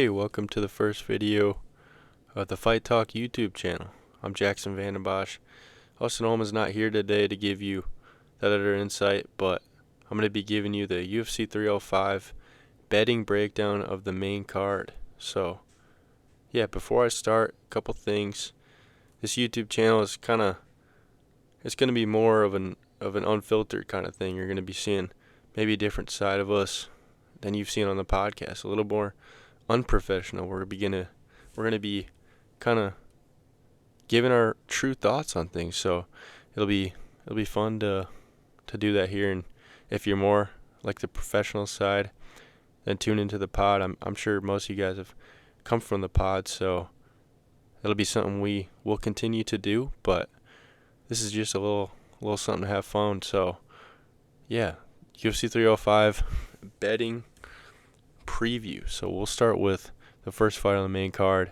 Hey, welcome to the first video of the Fight Talk YouTube channel. I'm Jackson Vandenbosch. Austin Holman's not here today to give you that other insight, but I'm going to be giving you the UFC 305 betting breakdown of the main card. So, yeah, before I start, a couple things. This YouTube channel is it's going to be more of an unfiltered kind of thing. You're going to be seeing maybe a different side of us than you've seen on the podcast, a little more unprofessional. We're gonna be kind of giving our true thoughts on things. So it'll be fun to do that here. And if you're more like the professional side, then tune into the pod. I'm sure most of you guys have come from the pod, so it'll be something we will continue to do. But this is just a little something to have fun. So yeah, UFC 305 betting preview. So we'll start with the first fight on the main card.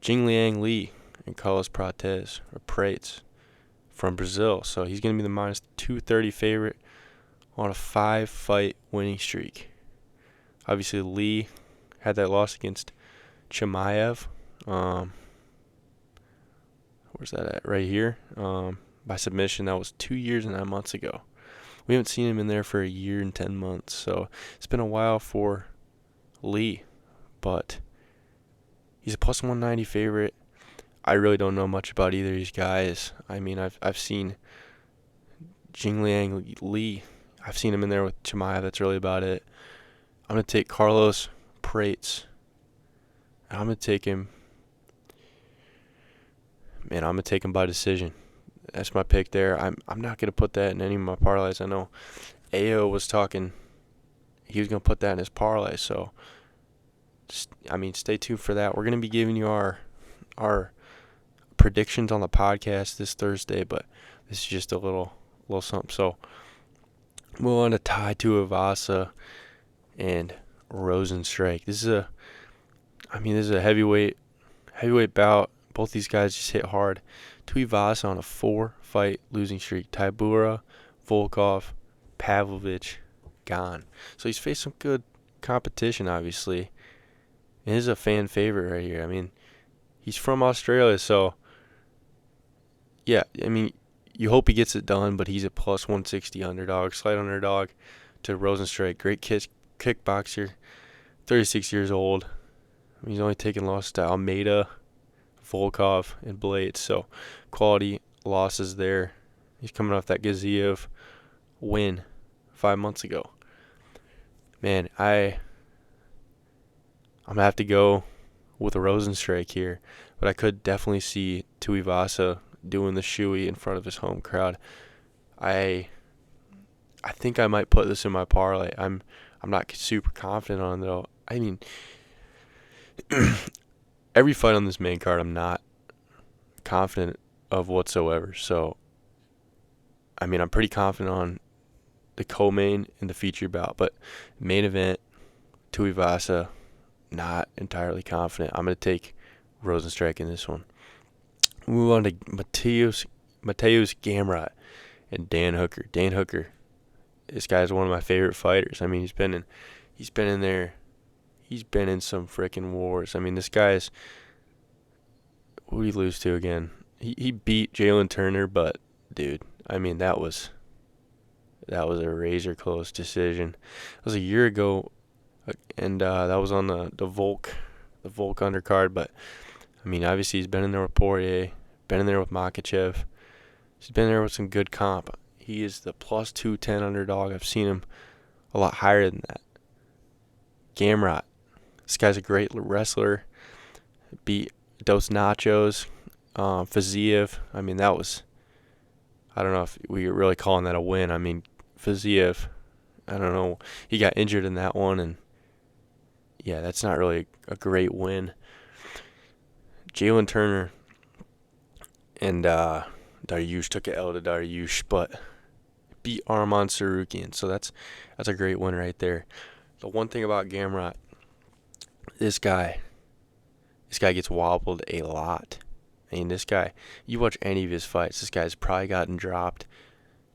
Jingliang Li and Carlos Prates from Brazil. So he's going to be the minus 230 favorite on a 5-fight winning streak. Obviously, Li had that loss against Chimaev. Where's that at? Right here. By submission. That was 2 years and 9 months ago. We haven't seen him in there for a year and 10 months. So it's been a while for Li, but he's a plus 190 favorite. I really don't know much about either of these guys. I mean, I've seen Jingliang Li. I've seen him in there with Chimaev. That's really about it. I'm gonna take Carlos Prates. I'm gonna take him. Man, I'm gonna take him by decision. That's my pick there. I'm not gonna put that in any of my parlays. I know Ayo was talking. He was gonna put that in his parlay. So, stay tuned for that. We're gonna be giving you our predictions on the podcast this Thursday, but this is just a little something. So, move on to Tai Tuivasa and Rosenstrike. This is a heavyweight bout. Both these guys just hit hard. Tuivasa on a 4-fight losing streak. Tybura, Volkov, Pavlovich, gone. So he's faced some good competition, obviously. And this is a fan favorite right here. I mean, he's from Australia, so yeah, I mean, you hope he gets it done, but he's a plus 160 underdog, slight underdog to Rosenstrike. Great kickboxer, 36 years old. I mean, he's only taken losses to Almeida, Volkov, and Blades, so quality losses there. He's coming off that Gaziev win 5 months ago. Man, I'm gonna have to go with a Rosenstrike here, but I could definitely see Tuivasa doing the shoey in front of his home crowd. I think I might put this in my parlay. I'm not super confident on it though. I mean, every fight on this main card I'm not confident of whatsoever. So, I mean, I'm pretty confident on the co-main and the feature bout, but main event, Tuivasa, not entirely confident. I'm going to take Rosenstrike in this one. Move on to Mateusz Gamrot and Dan Hooker. Dan Hooker, this guy's one of my favorite fighters. I mean, he's been in some freaking wars. I mean, this guy's, who did he lose to again? He beat Jalen Turner, but dude, I mean, that was a razor close decision. It was a year ago, and that was on the Volk undercard. But I mean, obviously he's been in there with Poirier, been in there with Makhachev. He's been there with some good comp. He is the plus 210 underdog. I've seen him a lot higher than that. Gamrot, this guy's a great wrestler. Beat Dos Nachos, Fiziev. I mean, that was, I don't know if we're really calling that a win. I mean, Fiziev, I don't know. He got injured in that one, and yeah, that's not really a great win. Jalen Turner and Dariush took an L to Dariush, but beat Arman Tsarukyan. So that's a great win right there. The one thing about Gamrot, this guy gets wobbled a lot. I mean, this guy, you watch any of his fights, this guy's probably gotten dropped.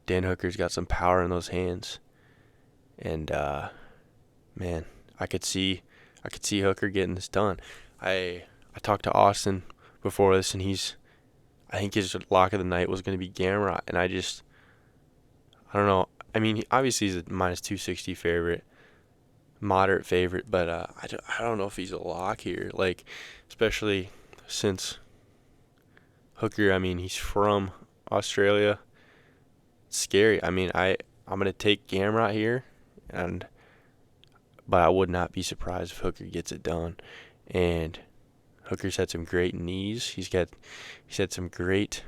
Dan Hooker's got some power in those hands. And, man, I could see I could see Hooker getting this done. I talked to Austin before this, and I think his lock of the night was going to be Gamrot, and I don't know. I mean, obviously he's a minus 260 favorite, moderate favorite, but I don't know if he's a lock here. Like, especially since Hooker, I mean, he's from Australia. It's scary. I mean, I'm gonna take Gamrot here, but I would not be surprised if Hooker gets it done. And Hooker's had some great knees. He's had some great,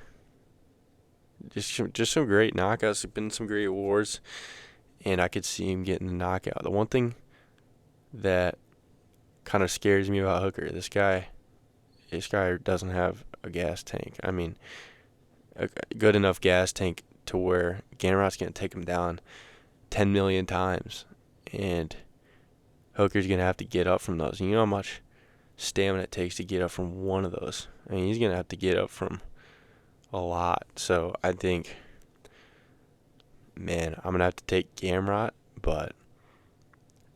just some great knockouts. There's been some great wars, and I could see him getting the knockout. The one thing that kind of scares me about Hooker, this guy doesn't have a gas tank. I mean, a good enough gas tank to where Gamrot's gonna take him down 10 million times, and Hooker's gonna have to get up from those. And you know how much stamina it takes to get up from one of those. I mean, he's gonna have to get up from a lot. So I think, man, I'm gonna have to take Gamrot,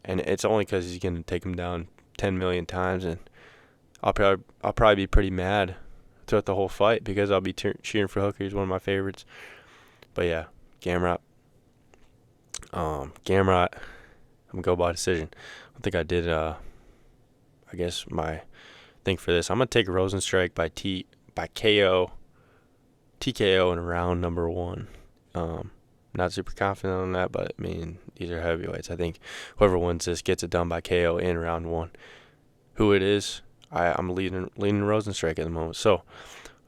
and it's only because he's gonna take him down 10 million times, and I'll probably be pretty mad throughout the whole fight because I'll be cheering for Hooker. He's one of my favorites. But yeah, Gamrot. I'm gonna go by decision. I think I did. I guess my thing for this, I'm gonna take Rosenstrike by KO, TKO in round number 1. Not super confident on that, but I mean, these are heavyweights. I think whoever wins this gets it done by KO in round 1. Who it is, I'm leading Rosenstrike at the moment. So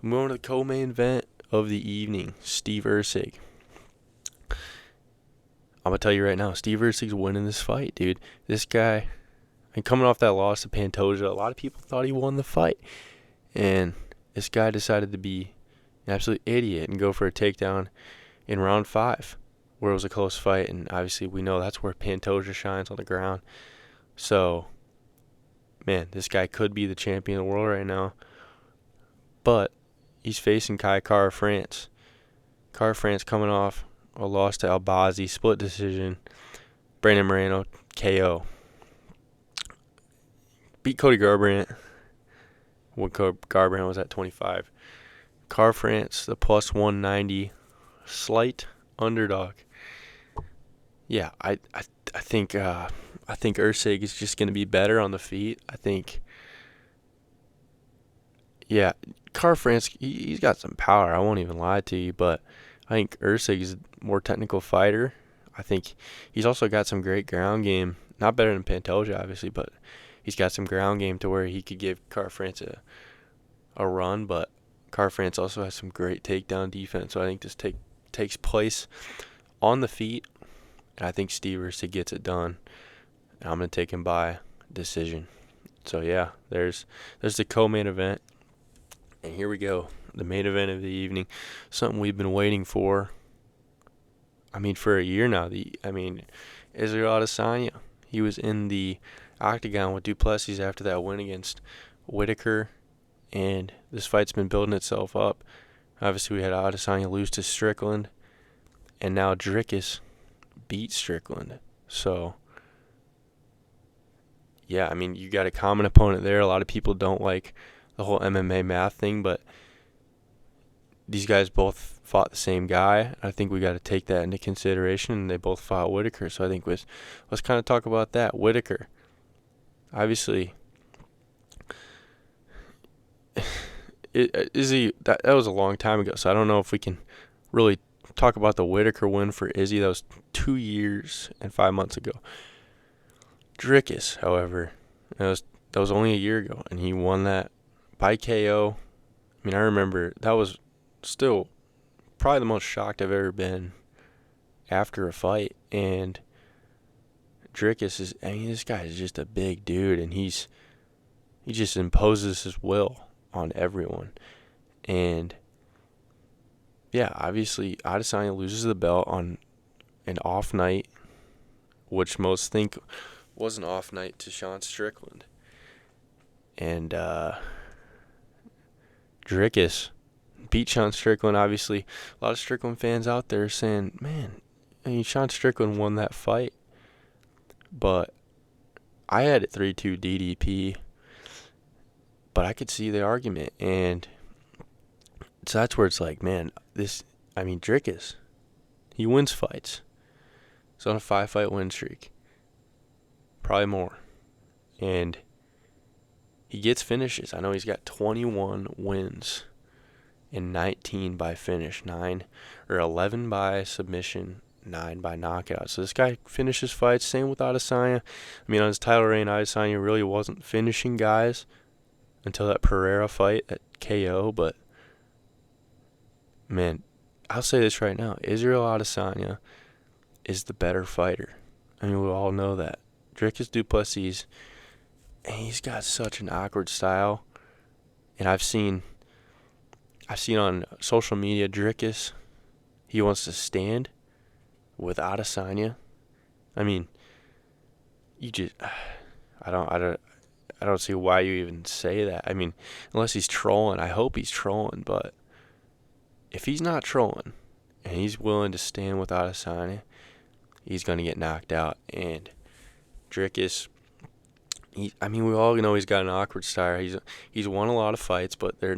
I'm going to the co-main event of the evening, Steve Erceg. I'm going to tell you right now, Steve Erceg's winning this fight, dude. This guy, and coming off that loss to Pantoja, a lot of people thought he won the fight. And this guy decided to be an absolute idiot and go for a takedown in round 5, where it was a close fight. And obviously we know that's where Pantoja shines on the ground. So, man, this guy could be the champion of the world right now. But he's facing Kara France. Kara France coming off a loss to Albazi, split decision. Brandon Moreno, KO. Beat Cody Garbrandt when Garbrandt was at 25. Kara France, the plus 190, slight underdog. Yeah, I think Erceg is just going to be better on the feet. I think, yeah, Kara France, he's got some power. I won't even lie to you, but I think Erceg is a more technical fighter. I think he's also got some great ground game. Not better than Pantoja, obviously, but he's got some ground game to where he could give Kara France a run. But Kara France also has some great takedown defense. So I think this takes place on the feet. And I think Steve Erceg gets it done. And I'm going to take him by decision. So, yeah, there's the co-main event. And here we go. The main event of the evening. Something we've been waiting for, I mean, for a year now. Israel Adesanya. He was in the octagon with Duplessis after that win against Whitaker. And this fight's been building itself up. Obviously, we had Adesanya lose to Strickland. And now Dricus beat Strickland. So, yeah, I mean, you got a common opponent there. A lot of people don't like the whole MMA math thing, but these guys both fought the same guy. I think we got to take that into consideration. And they both fought Whitaker. So I think let's kind of talk about that. Whitaker, obviously, that was a long time ago. So I don't know if we can really talk about the Whitaker win for Izzy. That was 2 years and 5 months ago. Dricus, however, that was only a year ago, and he won that by KO. I mean, I remember that was still probably the most shocked I've ever been after a fight. And Dricus this guy is just a big dude, and he just imposes his will on everyone. And yeah, obviously Adesanya loses the belt on an off night, which most think was an off night to Sean Strickland. And Dricus beat Sean Strickland. Obviously, a lot of Strickland fans out there saying, man, I mean, Sean Strickland won that fight. But I had it 3-2 DDP, but I could see the argument, and so that's where it's like, man, Drickus, he wins fights. He's on a 5-fight win streak, probably more, and he gets finishes. I know he's got 21 wins and 19 by finish, 11 by submission, 9 by knockout. So this guy finishes fights. Same with Adesanya. On his title reign, Adesanya really wasn't finishing guys until that Pereira fight, that KO. But, man, I'll say this right now. Israel Adesanya is the better fighter. We all know that. Dricus du Plessis, he's got such an awkward style. And I've seen on social media, Dricus, he wants to stand with Adesanya. I don't see why you even say that. Unless he's trolling. I hope he's trolling, but if he's not trolling and he's willing to stand with Adesanya, he's going to get knocked out. And Dricus, we all know he's got an awkward style. He's won a lot of fights, but they're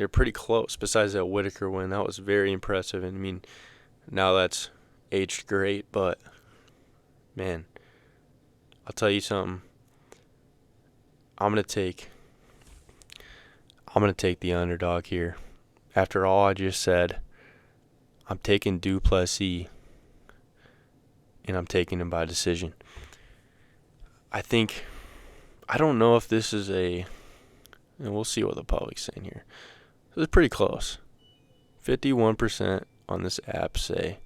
pretty close. Besides that Whitaker win, that was very impressive. And now that's aged great, but man, I'll tell you something. I'm gonna take the underdog here. After all I just said, I'm taking du Plessis, and I'm taking him by decision. I don't know if this is and we'll see what the public's saying here. So it's pretty close. 51% on this app say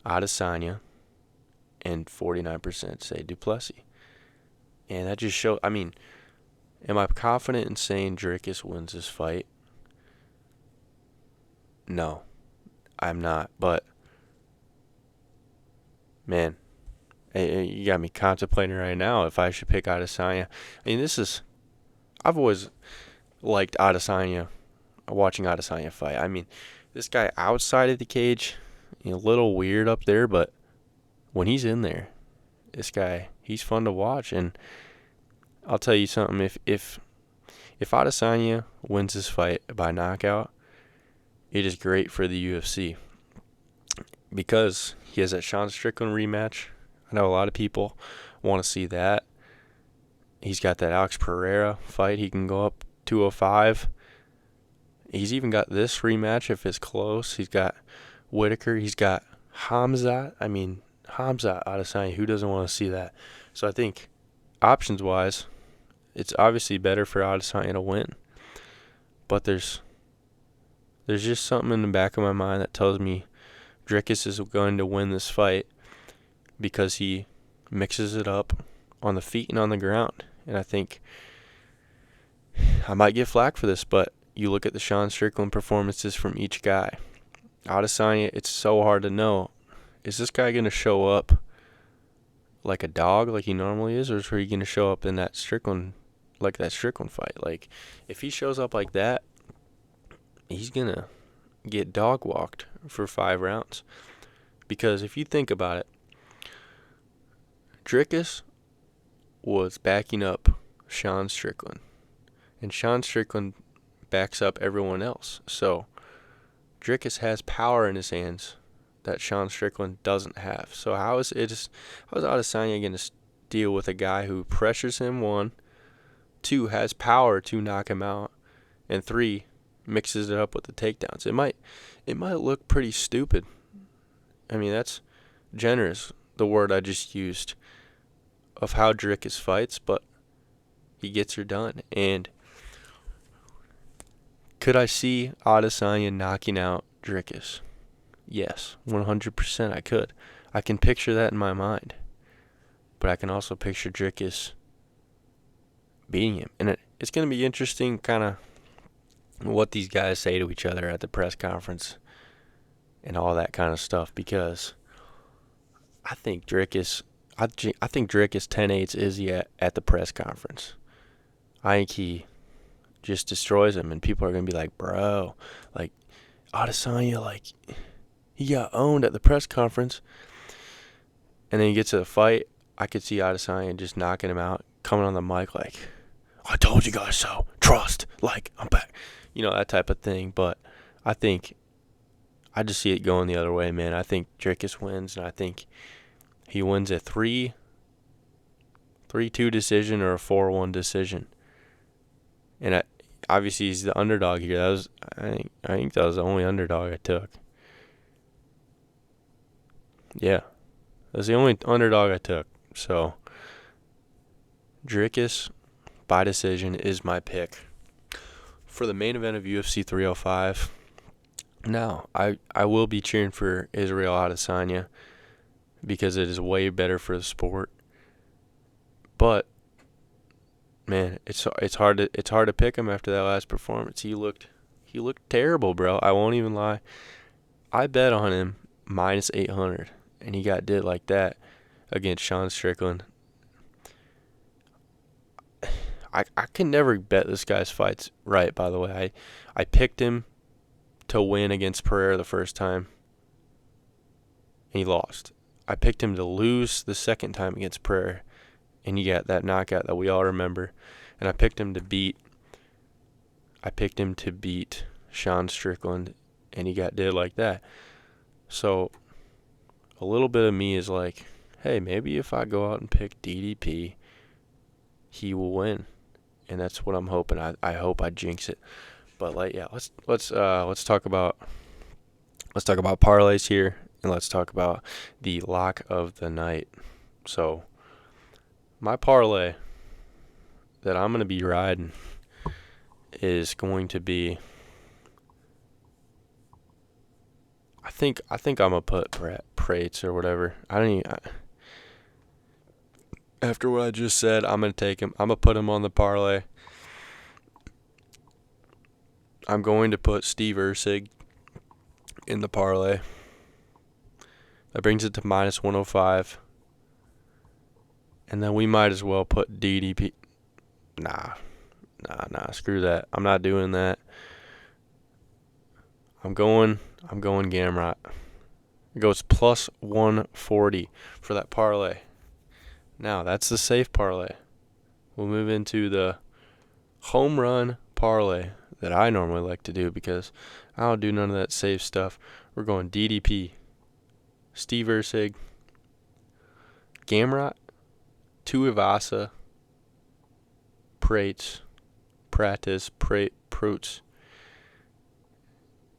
Adesanya, and 49% say du Plessis. And that just shows, am I confident in saying Dricus wins this fight? No, I'm not. But, man, you got me contemplating right now if I should pick Adesanya. I've always liked Adesanya, watching Adesanya fight. This guy outside of the cage, a little weird up there, but when he's in there, this guy, he's fun to watch. And I'll tell you something, if Adesanya wins this fight by knockout, it is great for the UFC because he has that Sean Strickland rematch. I know a lot of people want to see that. He's got that Alex Pereira fight. He can go up 205. He's even got this rematch if it's close. He's got Whitaker. He's got Hamzat. Hamzat Adesanya. Who doesn't want to see that? So I think options-wise, it's obviously better for Adesanya to win. But there's just something in the back of my mind that tells me Dricus is going to win this fight because he mixes it up on the feet and on the ground. And I think I might get flack for this, but you look at the Sean Strickland performances from each guy. Adesanya, it's so hard to know. Is this guy going to show up like a dog like he normally is, or is he going to show up in that Strickland fight? Like, if he shows up like that, he's going to get dog walked for 5 rounds. Because if you think about it, Dricus was backing up Sean Strickland, and Sean Strickland backs up everyone else. So Dricus has power in his hands that Sean Strickland doesn't have. So how is Adesanya going to deal with a guy who pressures him, 1, 2, has power to knock him out, and 3, mixes it up with the takedowns? It might look pretty stupid. That's generous, the word I just used, of how Dricus fights, but he gets her done. And could I see Adesanya knocking out Dricus? Yes, 100% I could. I can picture that in my mind. But I can also picture Dricus beating him. And it's going to be interesting kind of what these guys say to each other at the press conference and all that kind of stuff, because I think Dricus 10-8's Izzy at the press conference. I think he just destroys him, and people are going to be like, bro, like, Adesanya, like, he got owned at the press conference. And then he gets to the fight, I could see Adesanya just knocking him out, coming on the mic like, I told you guys so. Trust. Like, I'm back. That type of thing. But I just see it going the other way, man. I think Dricus wins, and I think he wins a 3-2 decision or a 4-1 decision. And obviously he's the underdog here. I think that was the only underdog I took. Yeah, that's the only underdog I took. So Dricus by decision is my pick for the main event of UFC 305. Now, I will be cheering for Israel Adesanya because it is way better for the sport. But man, it's hard to pick him after that last performance. He looked terrible, bro. I won't even lie. I bet on him minus 800, and he got did like that against Sean Strickland. I can never bet this guy's fights right, by the way. I picked him to win against Pereira the first time, and he lost. I picked him to lose the second time against Pereira, and he got that knockout that we all remember. And I picked him to beat Sean Strickland, and he got did like that. So a little bit of me is like, hey, maybe if I go out and pick DDP, he will win. And that's what I'm hoping. I hope I jinx it. But let's talk about parlays here, and let's talk about the lock of the night. So my parlay that I'm going to be riding is going to be, I think I'm going to put Prates or whatever. After what I just said, I'm going to take him. I'm going to put him on the parlay. I'm going to put Steve Erceg in the parlay. That brings it to minus 105. And then we might as well put DDP. Nah, screw that. I'm not doing that. I'm going Gamrot. It goes plus 140 for that parlay. Now, that's the safe parlay. We'll move into the home run parlay that I normally like to do because I don't do none of that safe stuff. We're going DDP, Steve Erceg, Gamrot, Tuivasa, Prates, Proots,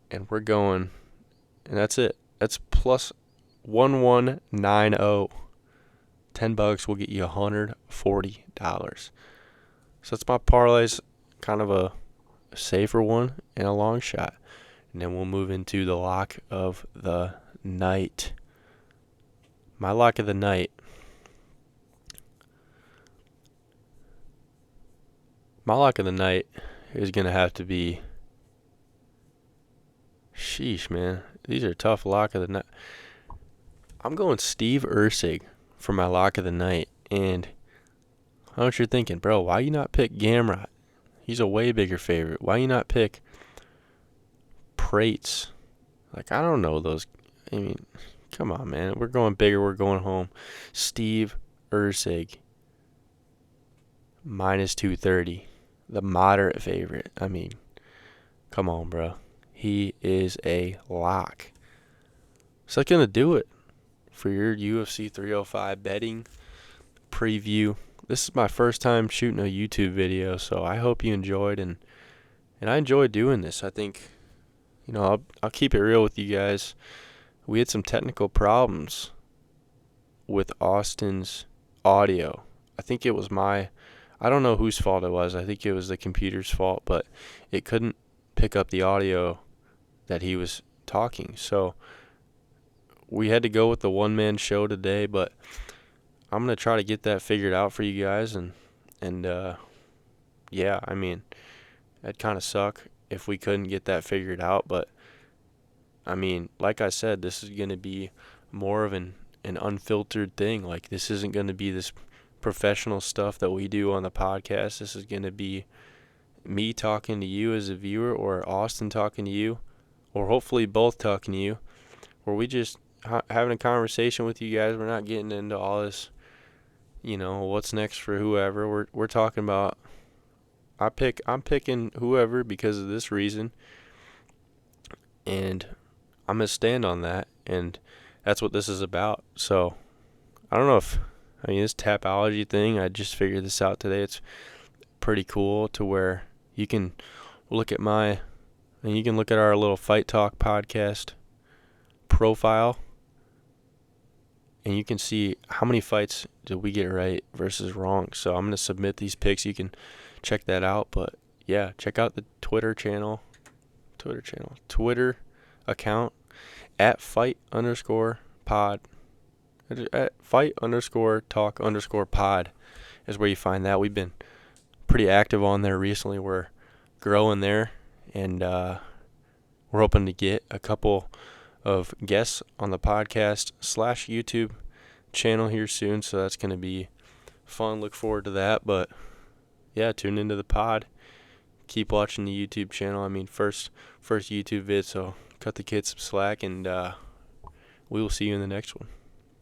and we're going, and that's it. That's plus 1190. $10 will get you $140. So that's my parlays, kind of a safer one and a long shot. And then we'll move into the lock of the night. My lock of the night. Is going to have to be, sheesh, man. These are tough lock of the night. I'm going Steve Erceg for my lock of the night. And I know what you're thinking, bro, why you not pick Gamrot? He's a way bigger favorite. Why you not pick Prates? Like, I don't know those. I mean, come on, man. We're going bigger. We're going home. Steve Erceg, minus 230. The moderate favorite. I mean, come on, bro. He is a lock. So that's going to do it for your UFC 305 betting preview. This is my first time shooting a YouTube video, so I hope you enjoyed, and I enjoy doing this. I think, I'll keep it real with you guys. We had some technical problems with Austin's audio. I think it was I don't know whose fault it was. I think it was the computer's fault, but it couldn't pick up the audio that he was talking. So we had to go with the one-man show today, but I'm going to try to get that figured out for you guys. And yeah, I mean, that'd kind of suck if we couldn't get that figured out. But, I mean, like I said, this is going to be more of an unfiltered thing. Like, this isn't going to be this professional stuff that we do on the podcast. This is going to be me talking to you as a viewer, or Austin talking to you, or hopefully both talking to you, where we just having a conversation with you guys. We're not getting into all this what's next for whoever. We're talking about I'm picking whoever because of this reason, and I'm gonna stand on that, and that's what this is about. So I don't know if this Tapology thing, I just figured this out today. It's pretty cool to where you can look at our little Fight Talk podcast profile, and you can see how many fights did we get right versus wrong. So I'm going to submit these picks. You can check that out. But yeah, check out the Twitter account at fight_pod, at fight_talk_pod is where you find that. We've been pretty active on there recently. We're growing there, and we're hoping to get a couple of guests on the podcast / YouTube channel here soon, so that's going to be fun. Look forward to that. But yeah, tune into the pod. Keep watching the YouTube channel. First YouTube vid, so cut the kids some slack, and we will see you in the next one.